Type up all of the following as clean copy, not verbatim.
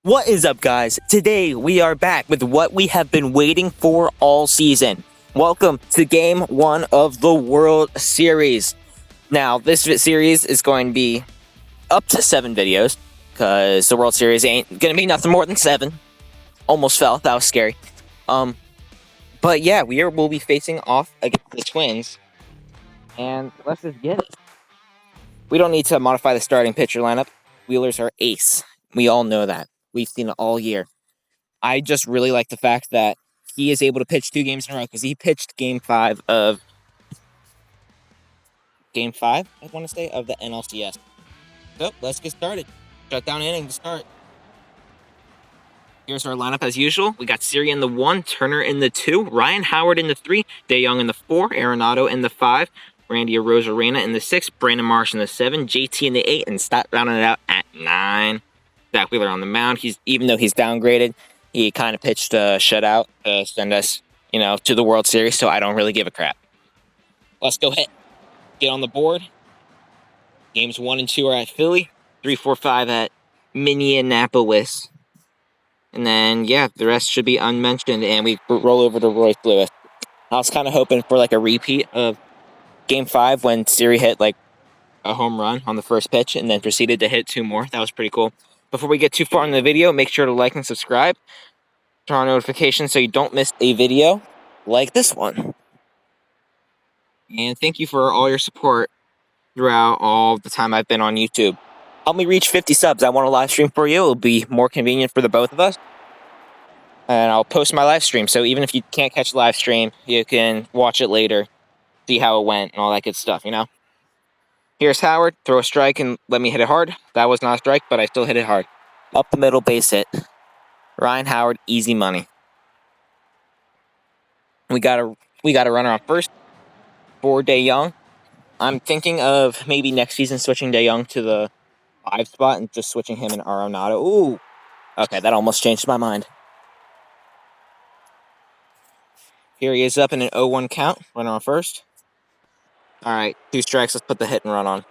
What is up, guys? Today we are back with what we have been waiting for all season. Welcome to Game 1 of the World Series. Now, this series is going to be up to 7 videos, because the World Series ain't going to be nothing more than 7. Almost fell. That was scary. But yeah, we'll be facing off against the Twins. And let's just get it. We don't need to modify the starting pitcher lineup. Wheeler's our ace. We all know that. We've seen it all year. I just really like the fact that he is able to pitch 2 games in a row, because he pitched Game 5, I want to say, of the NLCS. So, let's get started. Shutdown inning to start. Here's our lineup as usual. We got Siri in the 1, Turner in the 2, Ryan Howard in the 3, DeYoung in the 4, Arenado in the 5, Randy Arozarena in the 6, Brandon Marsh in the 7, JT in the 8, and stop rounding it out at 9. Zach Wheeler on the mound. Even though he's downgraded, he kind of pitched a shutout to send us, to the World Series, so I don't really give a crap. Let's go hit. Get on the board. Games 1 and 2 are at Philly. 3, 4, 5 at Minneapolis. And then, yeah, the rest should be unmentioned, and we roll over to Royce Lewis. I was kind of hoping for, a repeat of Game 5 when Siri hit, a home run on the first pitch and then proceeded to hit 2 more. That was pretty cool. Before we get too far in the video, make sure to like and subscribe. Turn on notifications so you don't miss a video like this one. And thank you for all your support throughout all the time I've been on YouTube. Help me reach 50 subs. I want a live stream for you. It'll be more convenient for the both of us. And I'll post my live stream. So even if you can't catch the live stream, you can watch it later, see how it went, and all that good stuff, Here's Howard. Throw a strike and let me hit it hard. That was not a strike, but I still hit it hard. Up the middle, base hit. Ryan Howard, easy money. We got a runner on first for DeYoung. I'm thinking of maybe next season switching DeYoung to the 5 spot and just switching him and Arenado. Ooh. Okay, that almost changed my mind. Here he is up in an 0-1 count. Runner on first. All right, 2 strikes. Let's put the hit and run on.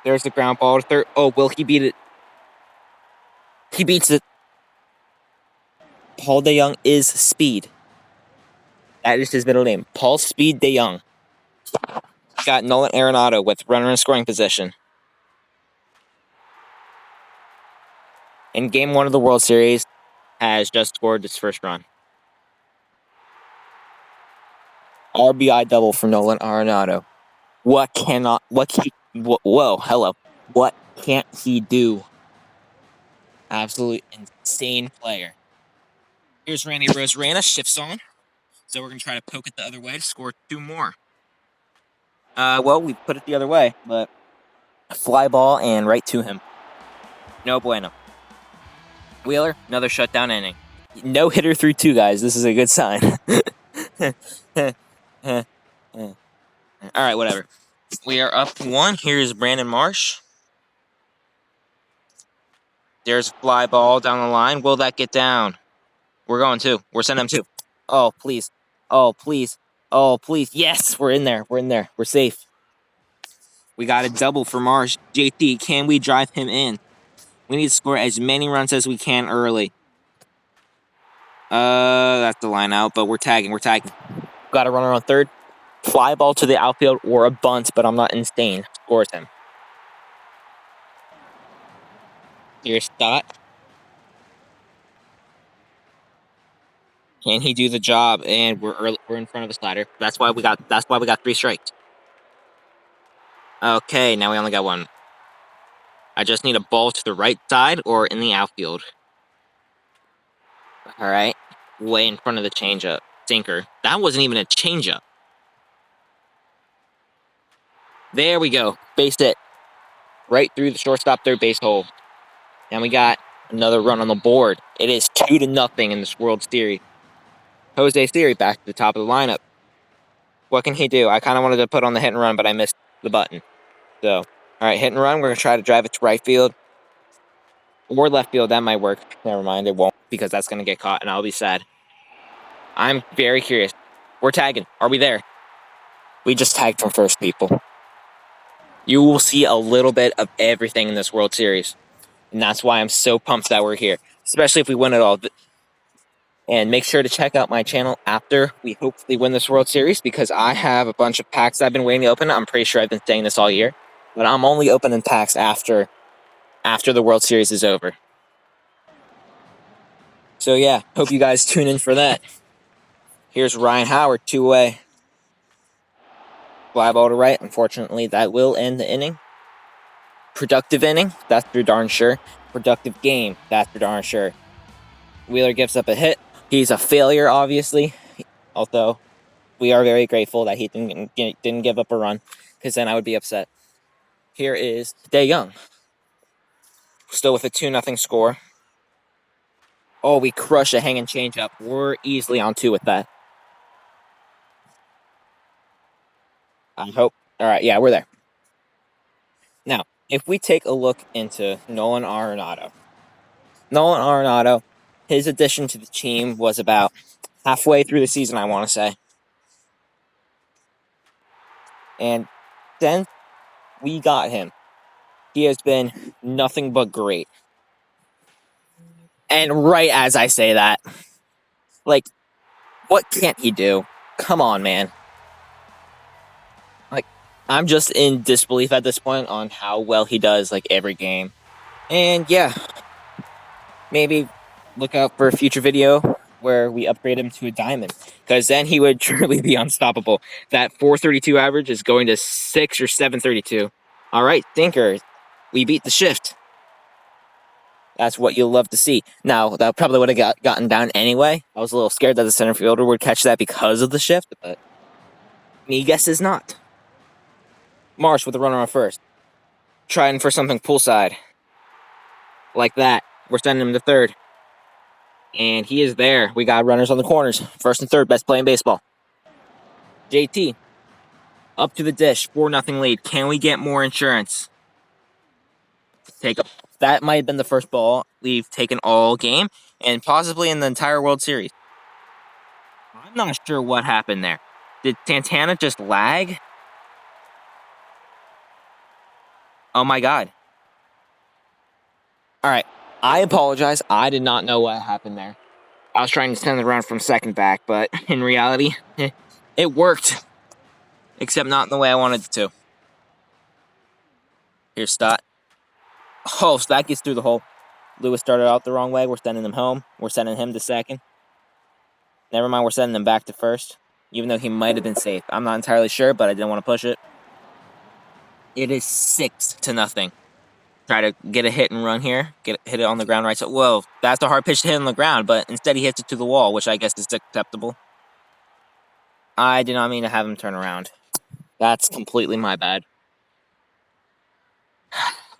There's the ground ball to third. Oh, will he beat it? He beats it. Paul DeYoung is Speed. That is his middle name. Paul Speed DeYoung. Got Nolan Arenado with runner in scoring position. In Game 1 of the World Series, has just scored its first run. RBI double for Nolan Arenado. What can't he do? Absolutely insane player. Here's Randy Arozarena, shifts on. So we're going to try to poke it the other way to score 2 more. We put it the other way, but fly ball and right to him. No bueno. Wheeler, another shutdown inning. No hitter through 2, guys. This is a good sign. All right, whatever. We are up 1. Here's Brandon Marsh. There's a fly ball down the line. Will that get down? We're going 2. We're sending him 2. Oh, please. Oh, please. Oh, please. Yes, we're in there. We're safe. We got a double for Marsh. JT, can we drive him in? We need to score as many runs as we can early. That's the line out, but we're tagging. Got a runner on third. Fly ball to the outfield or a bunt, but I'm not insane. Scores him. Here's Stott. Can he do the job? And we're in front of the slider. That's why we got 3 strikes. Okay, now we only got 1. I just need a ball to the right side or in the outfield. All right, way in front of the changeup. Sinker. That wasn't even a changeup. There we go. Base hit. Right through the shortstop third base hole. And we got another run on the board. It is 2-0 in this World Series. Jose Siri back to the top of the lineup. What can he do? I kind of wanted to put on the hit and run, but I missed the button. So, all right, hit and run. We're going to try to drive it to right field. Or left field. That might work. Never mind. It won't, because that's going to get caught, and I'll be sad. I'm very curious. We're tagging. Are we there? We just tagged from first, people. You will see a little bit of everything in this World Series. And that's why I'm so pumped that we're here, especially if we win it all. And make sure to check out my channel after we hopefully win this World Series, because I have a bunch of packs I've been waiting to open. I'm pretty sure I've been saying this all year, but I'm only opening packs after the World Series is over. So yeah, hope you guys tune in for that. Here's Ryan Howard, 2-away. Fly ball to right. Unfortunately, that will end the inning. Productive inning, that's for darn sure. Productive game, that's for darn sure. Wheeler gives up a hit. He's a failure, obviously, although we are very grateful that he didn't give up a run, because then I would be upset. Here is DeYoung, still with a 2-0 score. Oh, we crush a hanging changeup. We're easily on 2 with that. I hope. All right, yeah, we're there. Now, if we take a look into Nolan Arenado, his addition to the team was about halfway through the season, I want to say. And then we got him. He has been nothing but great. And right as I say that, like, what can't he do? Come on, man. Like, I'm just in disbelief at this point on how well he does, like, every game. And yeah, maybe look out for a future video where we upgrade him to a diamond, because then he would truly be unstoppable. That 432 average is going to 6 or 732. All right, Thinker, we beat the shift. That's what you'll love to see. Now, that probably would have gotten down anyway. I was a little scared that the center fielder would catch that because of the shift, but me guesses not. Marsh with the runner on first. Trying for something poolside. Like that. We're sending him to third. And he is there. We got runners on the corners. First and third, best play in baseball. JT. Up to the dish. 4-0 lead. Can we get more insurance? That might have been the first ball we've taken all game, and possibly in the entire World Series. I'm not sure what happened there. Did Santana just lag? Oh my God. All right. I apologize. I did not know what happened there. I was trying to send it around from second back, but in reality, it worked. Except not in the way I wanted it to. Here's Stott. Oh, so that gets through the hole. Lewis started out the wrong way. We're sending him home. We're sending him to second. Never mind, we're sending him back to first. Even though he might have been safe. I'm not entirely sure, but I didn't want to push it. It is 6-0. Try to get a hit and run here. Hit it on the ground right. So, whoa, that's a hard pitch to hit on the ground, but instead he hits it to the wall, which I guess is acceptable. I did not mean to have him turn around. That's completely my bad.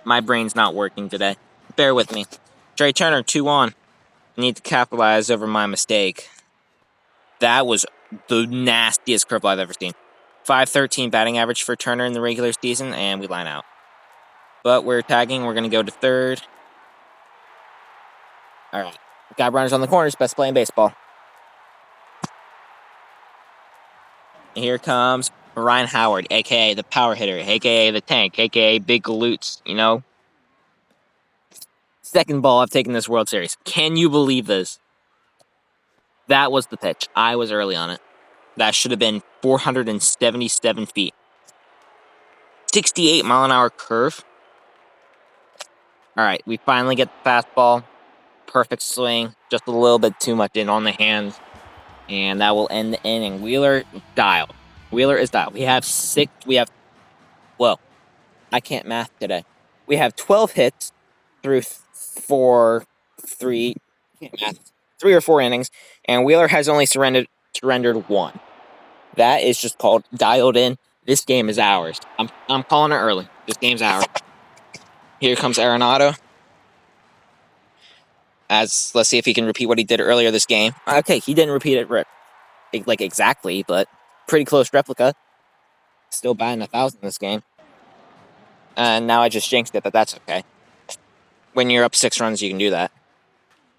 My brain's not working today. Bear with me. Trey Turner, 2-on. Need to capitalize over my mistake. That was the nastiest curveball I've ever seen. 513 batting average for Turner in the regular season, and we line out. But we're tagging. We're going to go to third. All right. Got runners on the corners. Best play in baseball. And here comes Ryan Howard, a.k.a. the power hitter, a.k.a. the tank, a.k.a. Big Galoots, you know? Second ball I've taken this World Series. Can you believe this? That was the pitch. I was early on it. That should have been 477 feet. 68-mile-an-hour curve. All right, we finally get the fastball. Perfect swing. Just a little bit too much in on the hands. And that will end the inning. Wheeler dialed. Wheeler is dialed. Well, I can't math today. We have 12 hits through 3 or 4 innings, and Wheeler has only surrendered 1. That is just called dialed in. This game is ours. I'm calling it early. This game's ours. Here comes Arenado. Let's see if he can repeat what he did earlier this game. Okay, he didn't repeat it like exactly, but pretty close replica. Still batting 1,000 this game. And now I just jinxed it, but that's okay. When you're up 6 runs, you can do that.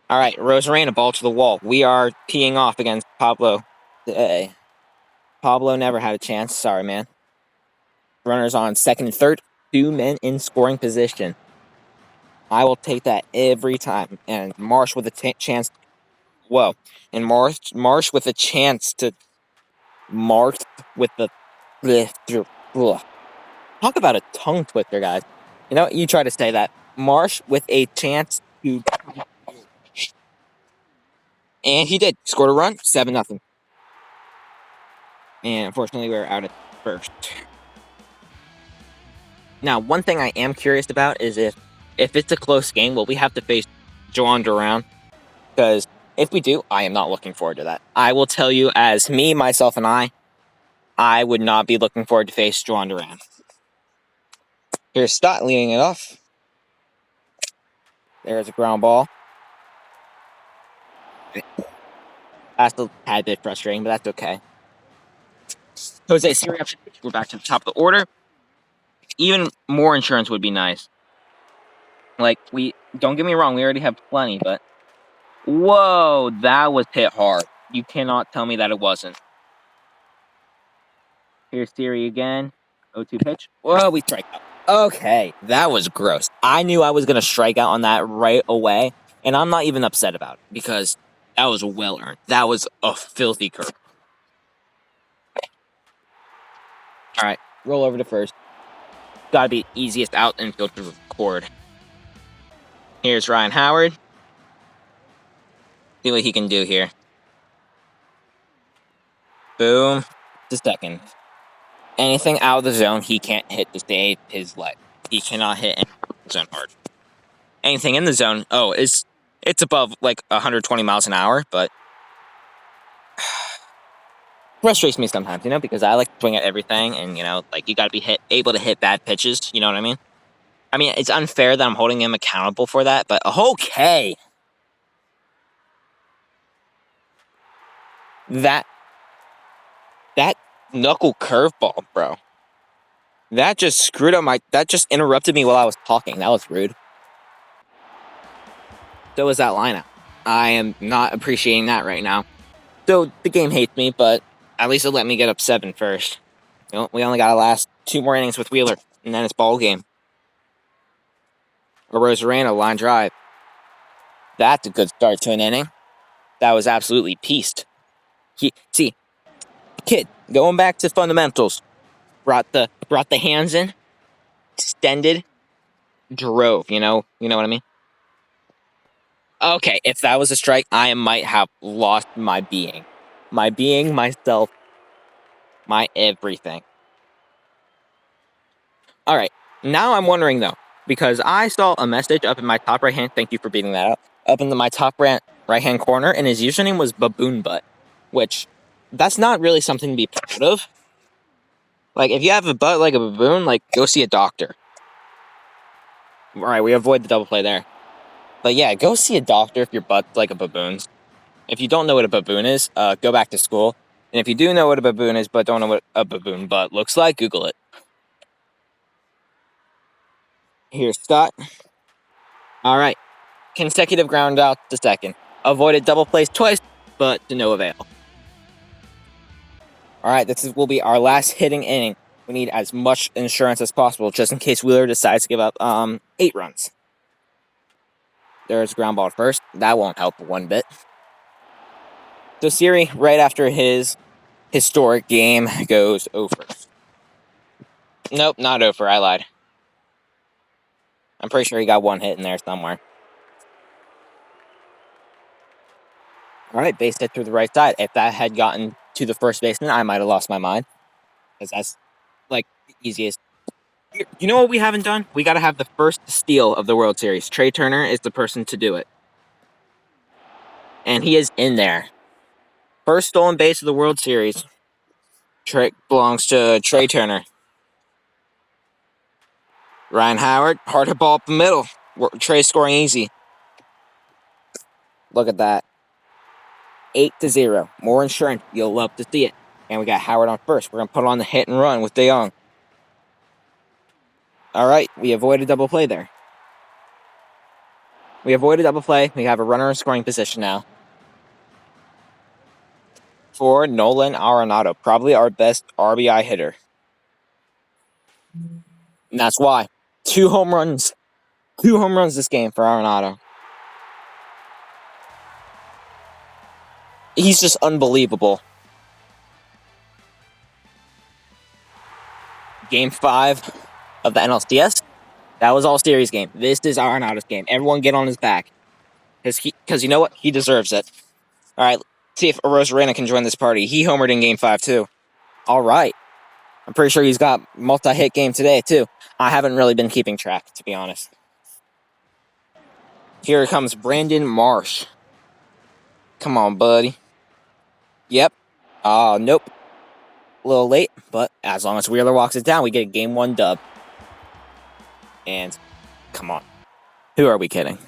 All right, Rosarena, ball to the wall. We are teeing off against Pablo today. Pablo never had a chance. Sorry, man. Runners on second and third. 2 men in scoring position. I will take that every time. And Marsh with a chance. Whoa. And Marsh with a chance to. Marsh with the. Ugh. Talk about a tongue twister, guys. You know, you try to say that. Marsh with a chance to. And he did. Scored a run, 7-0. And unfortunately, we're out at first. Now, one thing I am curious about is if it's a close game, will we have to face Jhoan Duran? Because if we do, I am not looking forward to that. I will tell you, as me, myself, and I would not be looking forward to face Jhoan Duran. Here's Stott leading it off. There's a ground ball. That's a tad bit frustrating, but that's okay. Jose Siri, we're back to the top of the order. Even more insurance would be nice. Like, don't get me wrong, we already have plenty, but whoa, that was hit hard. You cannot tell me that it wasn't. Here's Siri again. 0-2 pitch. Whoa, we strike out. Okay, that was gross. I knew I was going to strike out on that right away, and I'm not even upset about it because that was well earned. That was a filthy curve. All right, roll over to first. Got to be easiest out infield to record. Here's Ryan Howard. See what he can do here. Boom. To second. Anything out of the zone, he can't hit to save his leg. He cannot hit any zone hard. Anything in the zone, it's above like 120 miles an hour, but frustrates me sometimes, you know, because I like to swing at everything, and you know, like you got to be able to hit bad pitches. You know what I mean? I mean, it's unfair that I'm holding him accountable for that, but okay. That knuckle curveball, bro. That just screwed up that just interrupted me while I was talking. That was rude. So was that lineup. I am not appreciating that right now. So the game hates me, but at least it let me get up 7 first. You know, we only got to last 2 more innings with Wheeler, and then it's ball game. Arozarena, line drive. That's a good start to an inning. That was absolutely pieced. Kid, going back to fundamentals. Brought the hands in, extended, drove. You know what I mean? Okay, if that was a strike, I might have lost my being. My being, myself, my everything. All right, now I'm wondering though, because I saw a message up in my top right hand. Thank you for beating that up in my top right hand corner, and his username was Baboon Butt, which that's not really something to be proud of. Like, if you have a butt like a baboon, like, go see a doctor. All right, we avoid the double play there. But yeah, go see a doctor if your butt's like a baboon's. If you don't know what a baboon is, go back to school. And if you do know what a baboon is but don't know what a baboon butt looks like, Google it. Here's Stott. All right. Consecutive ground out to second. Avoided double plays twice, but to no avail. All right, will be our last hitting inning. We need as much insurance as possible just in case Wheeler decides to give up 8 runs. There's ground ball first. That won't help one bit. So Siri, right after his historic game, goes over. Nope, not over. I lied. I'm pretty sure he got 1 hit in there somewhere. All right, base hit through the right side. If that had gotten to the first baseman, I might have lost my mind. Because that's, like, the easiest. You know what we haven't done? We got to have the first steal of the World Series. Trey Turner is the person to do it. And he is in there. First stolen base of the World Series. Belongs to Trey Turner. Ryan Howard, hard hit ball up the middle. Trey scoring easy. Look at that. 8-0. More insurance. You'll love to see it. And we got Howard on first. We're going to put on the hit and run with DeYoung. All right, we avoided double play there. We avoided double play. We have a runner in scoring position now. For Nolan Arenado, probably our best RBI hitter. And that's why. 2 home runs 2 home runs this game for Arenado. He's just unbelievable. Game 5 of the NLCS. That was all series game. This is Arenado's game. Everyone get on his back. Because you know what? He deserves it. All right, see if Arozarena can join this party. He homered in Game 5, too. All right. I'm pretty sure he's got multi-hit game today, too. I haven't really been keeping track, to be honest. Here comes Brandon Marsh. Come on, buddy. Yep. Nope. A little late, but as long as Wheeler walks it down, we get a Game 1 dub. And, come on. Who are we kidding?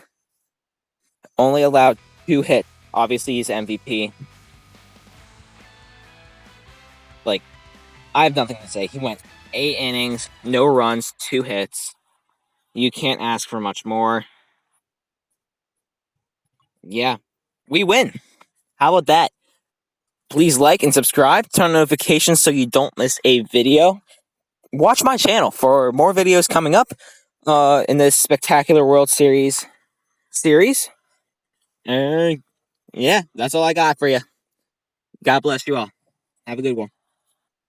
Only allowed 2 hits. Obviously, he's MVP. Like, I have nothing to say. He went 8 innings, no runs, 2 hits. You can't ask for much more. Yeah, we win. How about that? Please like and subscribe. Turn on notifications so you don't miss a video. Watch my channel for more videos coming up in this Spectacular World Series. Yeah, that's all I got for you. God bless you all. Have a good one.